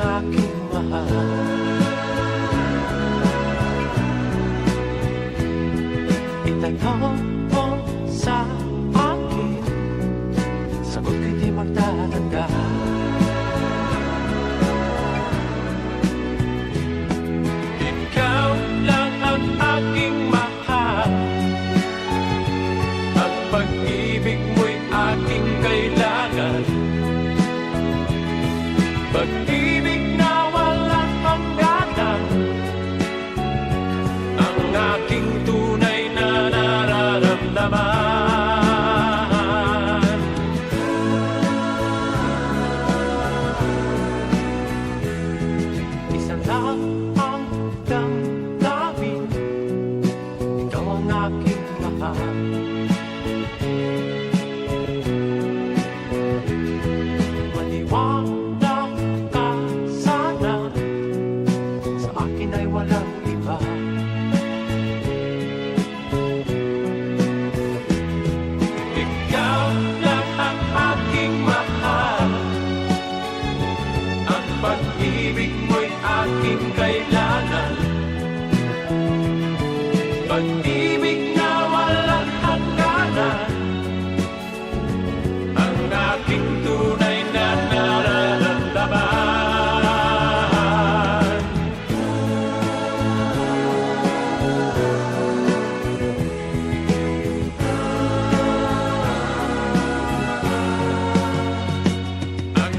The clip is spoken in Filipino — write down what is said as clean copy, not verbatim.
aking mahal. Itanong mo sa akin, sagot ko'y di magtatanda. Ikaw lang ang aking mahal, ang pag-ibig mo'y aking kailangan. Pag-ibig na walang hangganan, ang aking tunay na nararamdaman. Isa lang ang damdamin, ikaw ang aking mahal. Maniwala ka sana, sa akin ay walang iba. Ikaw lang ang aking mahal, ang pag-ibig mo'y aking kailangan. Pag-ibig na walang hangganan, ang aking tunay na nararamdaman. Ang